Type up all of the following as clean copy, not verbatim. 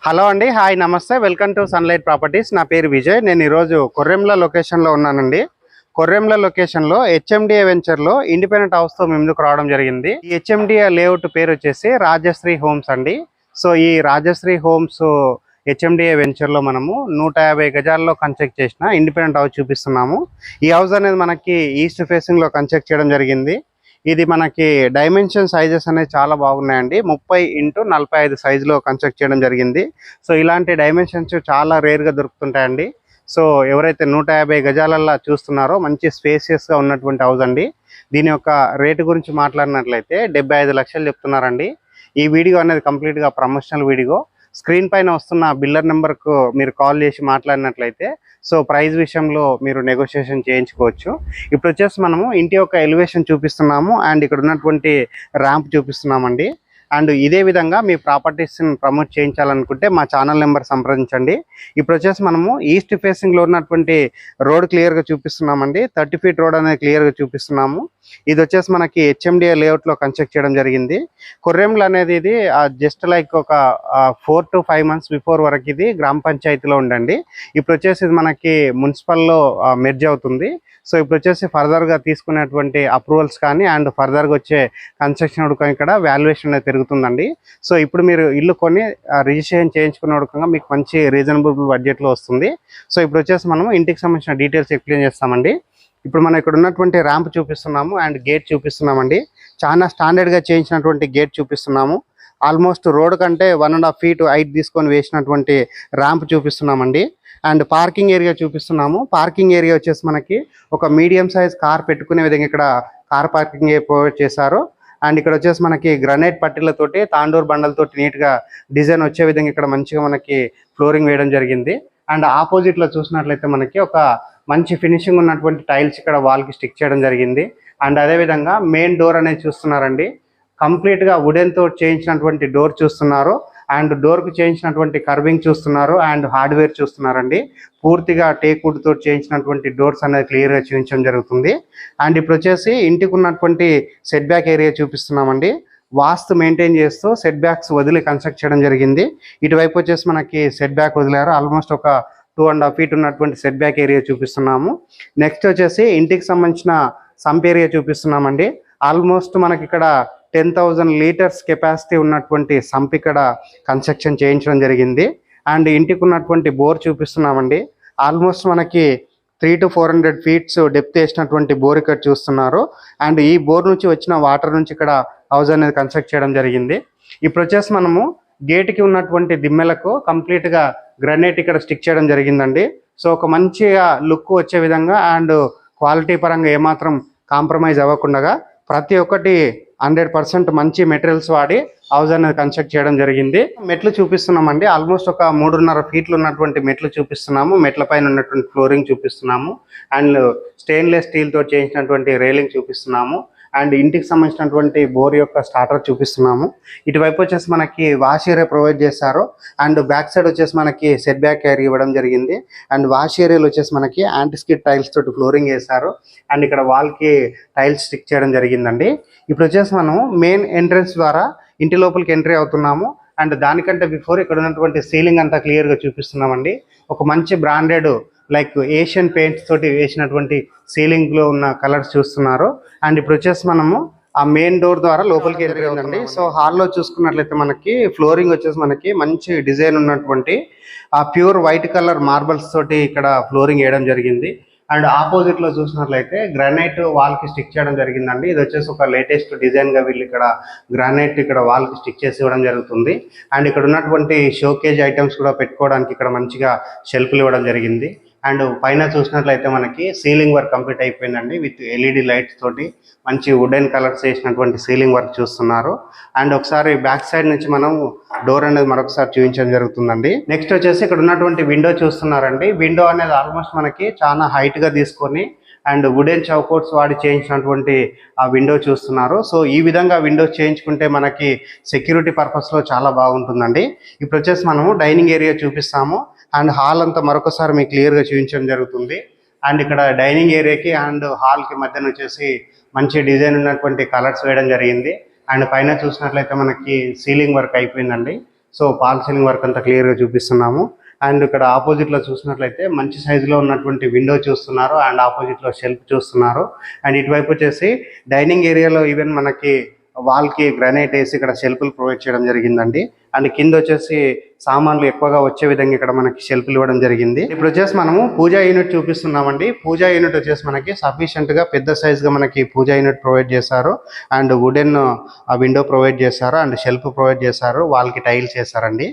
Hello అండి, hi, నమస్తే, welcome to sunlight properties. నా పేరు విజయ్. నేను ఈరోజు కొర్రెంల లొకేషన్లో ఉన్నానండి. కొర్రెంల లొకేషన్లో హెచ్ఎండిఏ వెంచర్లో ఇండిపెండెంట్ హౌస్తో మేము ముందుకు రావడం జరిగింది. ఈ హెచ్ఎండిఏ లేఅవుట్ పేరు వచ్చేసి రాజశ్రీ హోమ్స్ అండి. సో ఈ రాజశ్రీ హోమ్స్ హెచ్ఎండిఏ వెంచర్లో మనము 150 గజాల్లో కన్స్ట్రక్ట్ చేసిన ఇండిపెండెంట్ హౌస్ చూపిస్తున్నాము. ఈ హౌస్ అనేది మనకి ఈస్ట్ ఫేసింగ్లో కన్స్ట్రక్ట్ చేయడం జరిగింది. ఇది మనకి డైమెన్షన్ సైజెస్ అనేది చాలా బాగున్నాయండి. 30x45 సైజులో కన్స్ట్రక్ట్ చేయడం జరిగింది. సో ఇలాంటి డైమెన్షన్స్ చాలా రేర్గా దొరుకుతుంటాయండి. సో ఎవరైతే 150 గజాలల్లో చూస్తున్నారో మంచి స్పేసియస్గా ఉన్నటువంటి హౌస్ అండి. దీని యొక్క రేటు గురించి మాట్లాడినట్లయితే 75 లక్షలు చెప్తున్నారండి. ఈ వీడియో అనేది కంప్లీట్గా ప్రమోషనల్ వీడియో. స్క్రీన్ పైన వస్తున్న బిల్లర్ నెంబర్కు మీరు కాల్ చేసి మాట్లాడినట్లయితే సో ప్రైస్ విషయంలో మీరు నెగోషియేషన్ చేయించుకోవచ్చు. ఇప్పుడు వచ్చేసి మనము ఇంటి యొక్క ఎలివేషన్ చూపిస్తున్నాము అండ్ ఇక్కడ ఉన్నటువంటి ర్యాంప్ చూపిస్తున్నామండి. అండ్ ఇదే విధంగా మీ ప్రాపర్టీస్ని ప్రమోట్ చేయించాలనుకుంటే మా ఛానల్ నెంబర్ సంప్రదించండి. ఇప్పుడు వచ్చేసి మనము ఈస్ట్ ఫేసింగ్లో ఉన్నటువంటి రోడ్ క్లియర్గా చూపిస్తున్నామండి. 30 ఫీట్ రోడ్ అనేది క్లియర్గా చూపిస్తున్నాము. ఇది వచ్చేసి మనకి హెచ్ఎండిఏ లేఅవుట్లో కన్స్ట్రక్ట్ చేయడం జరిగింది. కొర్రెంల అనేది ఇది జస్ట్ లైక్ ఒక 4 to 5 months బిఫోర్ వరకు ఇది గ్రామ పంచాయతీలో ఉండండి. ఇప్పుడు వచ్చేసి ఇది మనకి మున్సిపల్లో మెర్జ్ అవుతుంది. సో ఇప్పుడు వచ్చేసి ఫర్దర్గా తీసుకునేటువంటి అప్రూవల్స్ కానీ అండ్ ఫర్దర్గా వచ్చే కన్స్ట్రక్షన్ ఉడకం ఇక్కడ వాల్యుయేషన్ అనేది పెరుగుతుందండి. సో ఇప్పుడు మీరు ఇల్లు కొని రిజిస్ట్రేషన్ చేయించుకునే ఉడకంగా మీకు మంచి రీజనబుల్ బడ్జెట్లో వస్తుంది. సో ఇప్పుడు వచ్చేసి మనము ఇంటికి సంబంధించిన డీటెయిల్స్ ఎక్స్ప్లెయిన్ చేస్తామండి. ఇప్పుడు మనం ఇక్కడ ఉన్నటువంటి ర్యాంప్ చూపిస్తున్నాము అండ్ గేట్ చూపిస్తున్నామండి. చాలా స్టాండర్డ్గా చేయించినటువంటి గేట్ చూపిస్తున్నాము. ఆల్మోస్ట్ రోడ్ కంటే 1.5 feet హైట్ తీసుకొని వేసినటువంటి ర్యాంప్ చూపిస్తున్నామండి. అండ్ పార్కింగ్ ఏరియా చూపిస్తున్నాము. పార్కింగ్ ఏరియా వచ్చేసి మనకి ఒక మీడియం సైజ్ కార్ పెట్టుకునే విధంగా ఇక్కడ కార్ పార్కింగ్ ప్రొవైడ్ చేశారు. అండ్ ఇక్కడ వచ్చేసి మనకి గ్రనైట్ పట్టీలతోటి తాండూర్ బండలతోటి నీట్గా డిజైన్ వచ్చే విధంగా ఇక్కడ మంచిగా మనకి ఫ్లోరింగ్ వేయడం జరిగింది. అండ్ ఆపోజిట్లో చూసినట్లయితే మనకి ఒక మంచి ఫినిషింగ్ ఉన్నటువంటి టైల్స్ ఇక్కడ వాల్కి స్టిక్ చేయడం జరిగింది. అండ్ అదేవిధంగా మెయిన్ డోర్ అనేది చూస్తున్నారండి. కంప్లీట్గా వుడెన్తో చేయించినటువంటి డోర్ చూస్తున్నారు. అండ్ డోర్కు చేయించినటువంటి కర్వింగ్ చూస్తున్నారు అండ్ హార్డ్వేర్ చూస్తున్నారండి. పూర్తిగా టేక్ వుడ్తో చేయించినటువంటి డోర్స్ అనేది క్లియర్గా చూపించడం జరుగుతుంది. అండ్ ఇప్పుడు వచ్చేసి ఇంటికి ఉన్నటువంటి సెట్ బ్యాక్ ఏరియా చూపిస్తున్నామండి. వాస్తు మెయింటైన్ చేస్తూ సెట్ బ్యాక్స్ వదిలి కన్స్ట్రక్ట్ చేయడం జరిగింది. ఇటువైపు వచ్చేసి మనకి సెట్ బ్యాక్ వదిలేరు. ఆల్మోస్ట్ ఒక 2.5 feet ఉన్నటువంటి సెట్ బ్యాక్ ఏరియా చూపిస్తున్నాము. నెక్స్ట్ వచ్చేసి ఇంటికి సంబంధించిన సంప్ ఏరియా చూపిస్తున్నామండి. ఆల్మోస్ట్ మనకి ఇక్కడ 10,000 liters కెపాసిటీ ఉన్నటువంటి సంప్ ఇక్కడ కన్స్ట్రక్షన్ చేయించడం జరిగింది. అండ్ ఇంటికి ఉన్నటువంటి బోర్ చూపిస్తున్నామండి. ఆల్మోస్ట్ మనకి 300 to 400 feet డెప్త్ వేసినటువంటి బోర్ ఇక్కడ చూస్తున్నారు. అండ్ ఈ బోర్ నుంచి వచ్చిన వాటర్ నుంచి ఇక్కడ హౌస్ అనేది కన్స్ట్రక్ట్ చేయడం జరిగింది. ఇప్పుడు వచ్చేసి మనము గేట్కి ఉన్నటువంటి దిమ్మెలకు కంప్లీట్గా గ్రనైట్ ఇక్కడ స్టిక్ చేయడం జరిగిందండి. సో ఒక మంచిగా లుక్ వచ్చే విధంగా అండ్ క్వాలిటీ పరంగా ఏమాత్రం కాంప్రమైజ్ అవ్వకుండా ప్రతి ఒక్కటి 100% మంచి మెటీరియల్స్ వాడి హౌస్ అనేది కన్స్ట్రక్ట్ చేయడం జరిగింది. మెట్లు చూపిస్తున్నామండి. ఆల్మోస్ట్ ఒక 3.5 feet ఉన్నటువంటి మెట్లు చూపిస్తున్నాము. మెట్ల పైన ఉన్నటువంటి ఫ్లోరింగ్ చూపిస్తున్నాము. అండ్ స్టెయిన్లెస్ స్టీల్తో చేయించినటువంటి రైలింగ్ చూపిస్తున్నాము. అండ్ ఇంటికి సంబంధించినటువంటి బోర్ యొక్క స్టార్టర్ చూపిస్తున్నాము. ఇటువైపు వచ్చేసి మనకి వాష్ ఏరియా ప్రొవైడ్ చేశారు. అండ్ బ్యాక్ సైడ్ వచ్చేసి మనకి సెట్ బ్యాక్ ఏరియా ఇవ్వడం జరిగింది. అండ్ వాష్ ఏరియాలో వచ్చేసి మనకి యాంటిస్కిడ్ టైల్స్ తోటి ఫ్లోరింగ్ వేశారు. అండ్ ఇక్కడ వాల్కి టైల్స్ స్టిక్ చేయడం జరిగిందండి. ఇప్పుడు వచ్చేసి మనము మెయిన్ ఎంట్రన్స్ ద్వారా ఇంటి లోపలికి ఎంట్రీ అవుతున్నాము. అండ్ దానికంటే బిఫోర్ ఇక్కడ ఉన్నటువంటి సీలింగ్ అంతా క్లియర్గా చూపిస్తున్నామండి. ఒక మంచి బ్రాండెడ్ లైక్ ఏషియన్ పెయింట్స్ తోటి వేసినటువంటి సీలింగ్లో ఉన్న కలర్స్ చూస్తున్నారు. అండ్ ఇప్పుడు వచ్చేసి మనము ఆ మెయిన్ డోర్ ద్వారా లోపలికి ఎంట్రీ అవుతుందండి. సో హాల్లో చూసుకున్నట్లయితే మనకి ఫ్లోరింగ్ వచ్చేసి మనకి మంచి డిజైన్ ఉన్నటువంటి ఆ ప్యూర్ వైట్ కలర్ మార్బల్స్ తోటి ఇక్కడ ఫ్లోరింగ్ వేయడం జరిగింది. అండ్ ఆపోజిట్లో చూసినట్లయితే గ్రానైట్ వాల్కి స్టిక్ చేయడం జరిగిందండి. ఇది వచ్చేసి ఒక లేటెస్ట్ డిజైన్గా వీళ్ళు ఇక్కడ గ్రానైట్ ఇక్కడ వాల్కి స్టిక్ చేసి ఇవ్వడం జరుగుతుంది. అండ్ ఇక్కడ ఉన్నటువంటి షోకేజ్ ఐటమ్స్ కూడా పెట్టుకోవడానికి ఇక్కడ మంచిగా షెల్ఫ్లు ఇవ్వడం జరిగింది. అండ్ పైన చూసినట్లయితే మనకి సీలింగ్ వర్క్ కంప్లీట్ అయిపోయిందండి. విత్ ఎల్ఈడి లైట్స్ తోటి మంచి వుడెన్ కలర్స్ వేసినటువంటి సీలింగ్ వర్క్ చూస్తున్నారు. అండ్ ఒకసారి బ్యాక్ సైడ్ నుంచి మనం డోర్ అనేది మరొకసారి చూపించడం జరుగుతుందండి. నెక్స్ట్ వచ్చేసి ఇక్కడ ఉన్నటువంటి విండో చూస్తున్నారండి. విండో అనేది ఆల్మోస్ట్ మనకి చాలా హైట్గా తీసుకొని అండ్ వుడెన్ చౌకోట్స్ వాడి చేయించినటువంటి ఆ విండో చూస్తున్నారు. సో ఈ విధంగా విండోస్ చేయించుకుంటే మనకి సెక్యూరిటీ పర్పస్లో చాలా బాగుంటుందండి. ఇప్పుడు వచ్చేసి మనము డైనింగ్ ఏరియా చూపిస్తాము. అండ్ హాల్ అంతా మరొకసారి మీకు క్లియర్గా చూపించడం జరుగుతుంది. అండ్ ఇక్కడ డైనింగ్ ఏరియాకి అండ్ హాల్కి మధ్యన వచ్చేసి మంచి డిజైన్ ఉన్నటువంటి కలర్స్ వేయడం జరిగింది. అండ్ పైన చూసినట్లయితే మనకి సీలింగ్ వర్క్ అయిపోయిందండి. సో ఫాల్ సీలింగ్ వర్క్ అంతా క్లియర్గా చూపిస్తున్నాము. అండ్ ఇక్కడ ఆపోజిట్లో చూసినట్లయితే మంచి సైజులో ఉన్నటువంటి విండో చూస్తున్నారు అండ్ ఆపోజిట్లో షెల్ఫ్ చూస్తున్నారు. అండ్ ఇటువైపు వచ్చేసి డైనింగ్ ఏరియాలో ఈవెన్ మనకి వాల్కి గ్రానైట్ వేసి ఇక్కడ షెల్ఫ్లు ప్రొవైడ్ చేయడం జరిగిందండి. అండ్ కింద వచ్చేసి సామాన్లు ఎక్కువగా వచ్చే విధంగా ఇక్కడ మనకి షెల్ఫ్లు ఇవ్వడం జరిగింది. ఇప్పుడు వచ్చేసి మనము పూజా యూనిట్ చూపిస్తున్నామండి. పూజా యూనిట్ వచ్చేసి మనకి సఫిషియెంట్గా పెద్ద సైజ్గా మనకి పూజా యూనిట్ ప్రొవైడ్ చేశారు. అండ్ వుడెన్ విండో ప్రొవైడ్ చేశారు అండ్ షెల్ఫ్ ప్రొవైడ్ చేశారు. వాళ్ళకి టైల్స్ చేశారండి.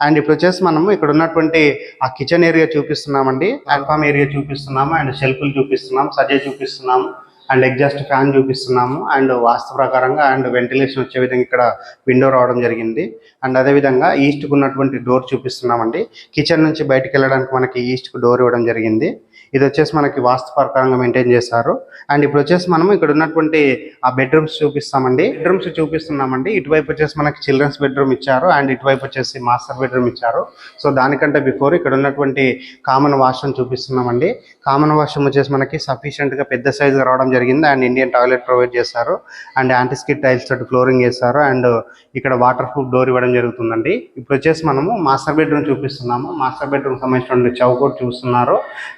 అండ్ ఇప్పుడు వచ్చేసి మనము ఇక్కడ ఉన్నటువంటి ఆ కిచెన్ ఏరియా చూపిస్తున్నామండి. ప్లాట్ఫామ్ ఏరియా చూపిస్తున్నాము అండ్ షెల్ఫ్లు చూపిస్తున్నాము, సజ్జ చూపిస్తున్నాము అండ్ ఎగ్జాస్ట్ ఫ్యాన్ చూపిస్తున్నాము. అండ్ వాస్తు ప్రకారంగా అండ్ వెంటిలేషన్ వచ్చే విధంగా ఇక్కడ విండో రావడం జరిగింది. అండ్ అదేవిధంగా ఈస్ట్కు ఉన్నటువంటి డోర్ చూపిస్తున్నామండి. కిచెన్ నుంచి బయటకు వెళ్ళడానికి మనకి ఈస్ట్కు డోర్ ఇవ్వడం జరిగింది. ఇది వచ్చేసి మనకి వాస్తు ప్రకారంగా మెయింటైన్ చేశారు. అండ్ ఇప్పుడు వచ్చేసి మనం ఇక్కడ ఉన్నటువంటి ఆ బెడ్రూమ్స్ చూపిస్తామండి. బెడ్రూమ్స్ చూపిస్తున్నామండి. ఇటువైపు వచ్చేసి మనకి చిల్డ్రన్స్ బెడ్రూమ్ ఇచ్చారు అండ్ ఇటువైపు వచ్చేసి మాస్టర్ బెడ్రూమ్ ఇచ్చారు. సో దానికంటే బిఫోర్ ఇక్కడ ఉన్నటువంటి కామన్ వాష్రూమ్ చూపిస్తున్నామండి. కామన్ వాష్రూమ్ వచ్చేసి మనకి సఫిషియెంట్గా పెద్ద సైజుగా రావడం జరిగింది అండ్ ఇండియన్ టాయిలెట్ ప్రొవైడ్ చేశారు అండ్ యాంటీస్కిడ్ టైల్స్ తోటి ఫ్లోరింగ్ చేశారు అండ్ ఇక్కడ వాటర్ ప్రూఫ్ డోర్ ఇవ్వడం జరుగుతుందండి. ఇప్పుడు వచ్చేసి మనము మాస్టర్ బెడ్రూమ్ చూపిస్తున్నాము. మాస్టర్ బెడ్రూమ్ సంబంధించిన చౌకోట్ చూస్తున్నారు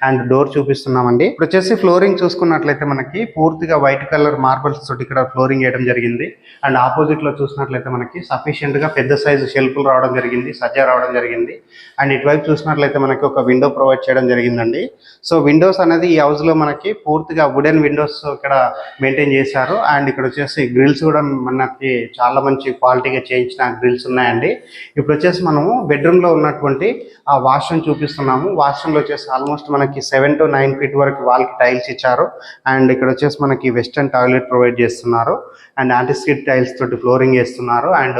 అండ్ డోర్ చూపిస్తున్నామండి. ఇప్పుడు వచ్చేసి ఫ్లోరింగ్ చూసుకున్నట్లయితే మనకి పూర్తిగా వైట్ కలర్ మార్బల్స్ తోటి ఇక్కడ ఫ్లోరింగ్ చేయడం జరిగింది. అండ్ ఆపోజిట్ లో చూసినట్లయితే మనకి సఫిషియెంట్ గా పెద్ద సైజు షెల్ఫ్లు రావడం జరిగింది, సజ్జ రావడం జరిగింది. అండ్ ఇటువైపు చూసినట్లయితే మనకి ఒక విండో ప్రొవైడ్ చేయడం జరిగిందండి. సో విండోస్ అనేది ఈ హౌస్ లో మనకి పూర్తిగా వుడెన్ విండోస్ ఇక్కడ మెయింటైన్ చేశారు. అండ్ ఇక్కడ వచ్చేసి గ్రిల్స్ కూడా మనకి చాలా మంచి క్వాలిటీగా చేయించిన గ్రిల్స్ ఉన్నాయండి. ఇప్పుడు వచ్చేసి మనము బెడ్రూమ్ లో ఉన్నటువంటి ఆ వాష్రూమ్ చూపిస్తున్నాము. వాష్రూమ్ లో వచ్చేసి ఆల్మోస్ట్ మనకి 7 to 9 feet వరకు వాళ్ళకి టైల్స్ ఇచ్చారు. అండ్ ఇక్కడ వచ్చేసి మనకి వెస్టర్న్ టాయిలెట్ ప్రొవైడ్ చేస్తున్నారు అండ్ యాంటీస్కిడ్ టైల్స్ తోటి ఫ్లోరింగ్ చేస్తున్నారు అండ్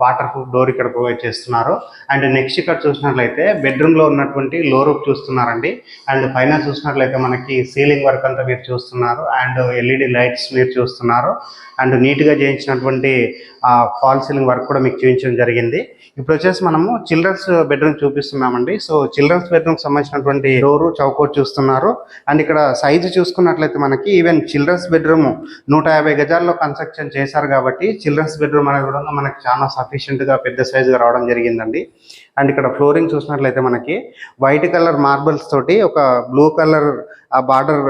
వాటర్ ప్రూఫ్ డోర్ ఇక్కడ ప్రొవైడ్ చేస్తున్నారు. అండ్ నెక్స్ట్ ఇక్కడ చూసినట్లయితే బెడ్రూమ్ లో ఉన్నటువంటి లో రూఫ్ చూస్తున్నారండి. అండ్ పైన చూసినట్లయితే మనకి సీలింగ్ వర్క్ అంతా మీరు చూస్తున్నారు అండ్ ఎల్ఈడి లైట్స్ మీరు చూస్తున్నారు అండ్ నీట్గా చేయించినటువంటి ఫాల్ సీలింగ్ వర్క్ కూడా మీకు చూపించడం జరిగింది. ఇప్పుడు వచ్చేసి మనము చిల్డ్రన్స్ బెడ్రూమ్ చూపిస్తున్నామండి. సో చిల్డ్రన్స్ బెడ్రూమ్ సంబంధించినటువంటి డోరు చౌకోట్ చూస్తున్నారు. అండ్ ఇక్కడ సైజు చూసుకున్నట్లయితే మనకి ఈవెన్ చిల్డ్రన్స్ బెడ్రూమ్ 150 గజాల్లో కన్స్ట్రక్షన్ చేశారు కాబట్టి చిల్డ్రన్స్ బెడ్రూమ్ అనేది కూడా మనకి చాలా సఫిషియెంట్గా పెద్ద సైజుగా రావడం జరిగిందండి. అండ్ ఇక్కడ ఫ్లోరింగ్ చూసినట్లయితే మనకి వైట్ కలర్ మార్బల్స్ తోటి ఒక బ్లూ కలర్ ఆ బార్డర్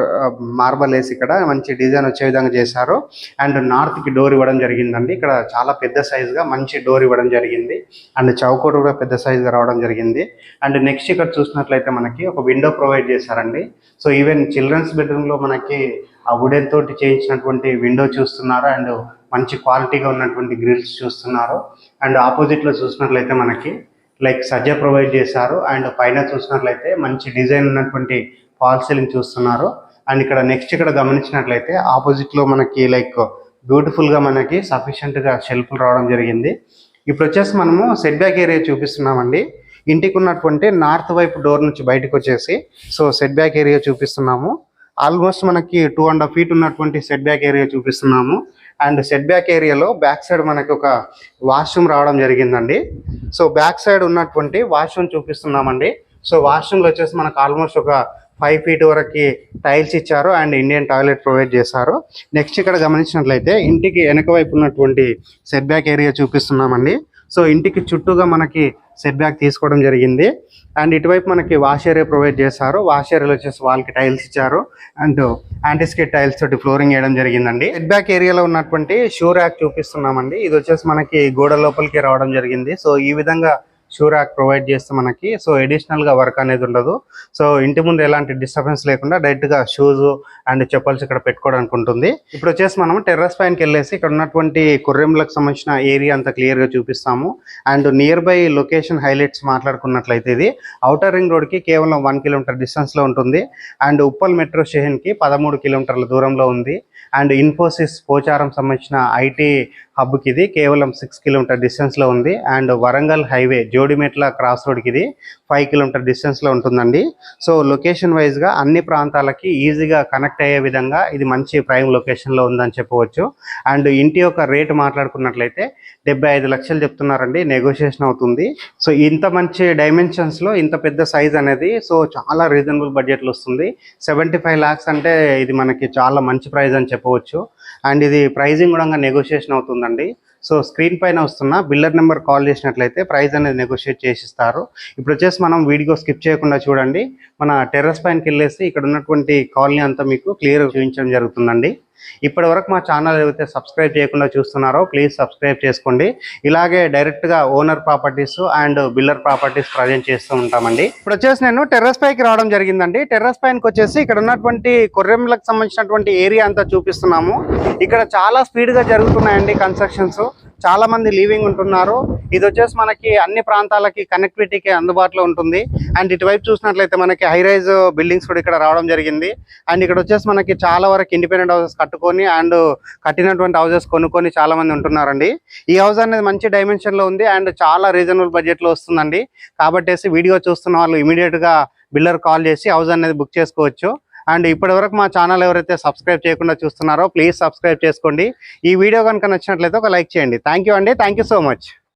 మార్బల్ వేసి ఇక్కడ మంచి డిజైన్ వచ్చే విధంగా చేశారు. అండ్ నార్త్కి డోర్ ఇవ్వడం జరిగిందండి. ఇక్కడ చాలా పెద్ద సైజుగా మంచి డోర్ ఇవ్వడం జరిగింది అండ్ చౌకోట్ కూడా పెద్ద సైజుగా రావడం జరిగింది. అండ్ నెక్స్ట్ ఇక్కడ చూసినట్లయితే మనకి ఒక విండో ప్రొవైడ్ చేశారండి. సో ఈవెన్ చిల్డ్రన్స్ బెడ్రూమ్లో మనకి ఆ వుడెన్ తోటి చేయించినటువంటి విండో చూస్తున్నారు అండ్ మంచి క్వాలిటీగా ఉన్నటువంటి గ్రిల్స్ చూస్తున్నారు. అండ్ ఆపోజిట్లో చూసినట్లయితే మనకి లైక్ సజ్జ ప్రొవైడ్ చేశారు అండ్ పైన చూసినట్లయితే మంచి డిజైన్ ఉన్నటువంటి ఫాల్ సీలింగ్ చూస్తున్నారు. అండ్ ఇక్కడ నెక్స్ట్ ఇక్కడ గమనించినట్లయితే ఆపోజిట్లో మనకి లైక్ బ్యూటిఫుల్గా మనకి సఫిషియెంట్గా షెల్ఫ్లు రావడం జరిగింది. ఇప్పుడు వచ్చేసి మనము సెట్ బ్యాక్ ఏరియా చూపిస్తున్నామండి. ఇంటికి ఉన్నటువంటి నార్త్ వైపు డోర్ నుంచి బయటకు వచ్చేసి సో సెట్ బ్యాక్ ఏరియా చూపిస్తున్నాము. ఆల్మోస్ట్ మనకి 2.5 feet ఉన్నటువంటి సెట్ బ్యాక్ ఏరియా చూపిస్తున్నాము. అండ్ సెట్ బ్యాక్ ఏరియాలో బ్యాక్ సైడ్ మనకి ఒక వాష్రూమ్ రావడం జరిగిందండి. సో బ్యాక్ సైడ్ ఉన్నటువంటి వాష్రూమ్ చూపిస్తున్నామండి. సో వాష్రూమ్లో వచ్చేసి మనకు ఆల్మోస్ట్ ఒక 5 feet వరకు టైల్స్ ఇచ్చారు అండ్ ఇండియన్ టాయిలెట్ ప్రొవైడ్ చేశారు. నెక్స్ట్ ఇక్కడ గమనించినట్లయితే ఇంటికి వెనక వైపు ఉన్నటువంటి సెట్ బ్యాక్ ఏరియా చూపిస్తున్నామండి. సో ఇంటికి చుట్టూగా మనకి సెట్ బ్యాక్ తీసుకోవడం జరిగింది. అండ్ ఇటువైపు మనకి వాష్ ఏరియా ప్రొవైడ్ చేశారు. వాష్ ఏరియాలో వచ్చేసి వాళ్ళకి టైల్స్ ఇచ్చారు అండ్ యాంటీస్కిడ్ టైల్స్ తోటి ఫ్లోరింగ్ వేయడం జరిగిందండి. సెట్ బ్యాక్ ఏరియాలో ఉన్నటువంటి షూ ర్యాక్ చూపిస్తున్నామండి. ఇది వచ్చేసి మనకి గోడ లోపలికి రావడం జరిగింది. సో ఈ విధంగా షూ ర్యాక్ ప్రొవైడ్ చేస్తే మనకి సో అడిషనల్గా వర్క్ అనేది ఉండదు. సో ఇంటి ముందు ఎలాంటి డిస్టర్బెన్స్ లేకుండా డైరెక్ట్గా షూస్ అండ్ చెప్పల్స్ ఇక్కడ పెట్టుకోవడానికి ఉంటుంది. ఇప్పుడు వచ్చేసి మనం టెర్రస్ పైనకి వెళ్ళేసి ఇక్కడ ఉన్నటువంటి కొర్రెంలకు సంబంధించిన ఏరియా అంతా క్లియర్గా చూపిస్తాము. And nearby location highlights మాట్లాడుకున్నట్లయితే ఇది ఔటర్ రింగ్ రోడ్కి కేవలం 1 kilometer డిస్టెన్స్లో ఉంటుంది. అండ్ ఉప్పల్ మెట్రో స్టేషన్కి 13 kilometers దూరంలో ఉంది. అండ్ ఇన్ఫోసిస్ పోచారం సంబంధించిన ఐటీ హబ్కి ఇది కేవలం 6 kilometer డిస్టెన్స్లో ఉంది. And Warangal highway Jodimetla cross రోడ్కి ఇది 5 kilometer డిస్టెన్స్లో ఉంటుందండి. సో లొకేషన్ వైజ్గా అన్ని ప్రాంతాలకి ఈజీగా కనెక్ట్ అయ్యే విధంగా ఇది మంచి ప్రైమ్ లొకేషన్లో ఉందని చెప్పవచ్చు. అండ్ ఇంటి యొక్క రేటు మాట్లాడుకున్నట్లయితే 75 లక్షలు చెప్తున్నారండి, నెగోషియేషన్ అవుతుంది. సో ఇంత మంచి డైమెన్షన్స్లో ఇంత పెద్ద సైజ్ అనేది సో చాలా రీజనబుల్ బడ్జెట్లో వస్తుంది. 75 lakhs అంటే ఇది మనకి చాలా మంచి ప్రైస్ అని చెప్పవచ్చు. అండ్ ఇది ప్రైజింగ్ కూడా నెగోషియేషన్ అవుతుందండి. సో స్క్రీన్ పైన వస్తున్న బిల్లర్ నెంబర్ కాల్ చేసినట్లయితే ప్రైస్ అనేది నెగోషియేట్ చేసిస్తారు. ఇప్పుడు వచ్చేసి మనం వీడియో స్కిప్ చేయకుండా చూడండి. మన టెర్రస్ పైనకి వెళ్ళేసి ఇక్కడ ఉన్నటువంటి కాలనీ అంతా మీకు క్లియర్ చూపించడం జరుగుతుందండి. ఇప్పటి వరకు మా ఛానల్ ఏదైతే సబ్స్క్రైబ్ చేయకుండా చూస్తున్నారో ప్లీజ్ సబ్స్క్రైబ్ చేసుకోండి. ఇలాగే డైరెక్ట్గా owner properties and builder properties present చేస్తూ ఉంటామండి. ఇప్పుడు వచ్చేసి నేను టెర్రస్ పైకి రావడం జరిగిందండి. టెర్రస్ పైనకి వచ్చేసి ఇక్కడ ఉన్నటువంటి కొర్రెంలకు సంబంధించినటువంటి ఏరియా అంతా చూపిస్తున్నాము. ఇక్కడ చాలా స్పీడ్గా జరుగుతున్నాయండి కన్స్ట్రక్షన్స్. చాలా మంది లీవింగ్ ఉంటున్నారు. ఇది వచ్చేసి మనకి అన్ని ప్రాంతాలకి కనెక్టివిటీకి అందుబాటులో ఉంటుంది. అండ్ ఇటువైపు చూసినట్లయితే మనకి హై రైజ్ బిల్డింగ్స్ కూడా ఇక్కడ రావడం జరిగింది. అండ్ ఇక్కడ వచ్చేసి మనకి చాలా వరకు ఇండిపెండెంట్ హౌసెస్ కట్టుకొని అండ్ కట్టినటువంటి హౌసెస్ కొనుక్కొని చాలా మంది ఉంటున్నారండి. ఈ హౌస్ అనేది మంచి డైమెన్షన్ లో ఉంది అండ్ చాలా రీజనబుల్ బడ్జెట్ లో వస్తుందండి. కాబట్టి వీడియో చూస్తున్న వాళ్ళు ఇమీడియట్ గా బిల్డర్ కాల్ చేసి హౌస్ అనేది బుక్ చేసుకోవచ్చు. అండ్ ఇప్పటి వరకు మా ఛానల్ ఎవరైతే సబ్స్క్రైబ్ చేయకుండా చూస్తున్నారో ప్లీజ్ సబ్స్క్రైబ్ చేసుకోండి. ఈ వీడియో కనుక నచ్చినట్లయితే ఒక లైక్ చేయండి. థ్యాంక్ యూ అండి. Thank you so much.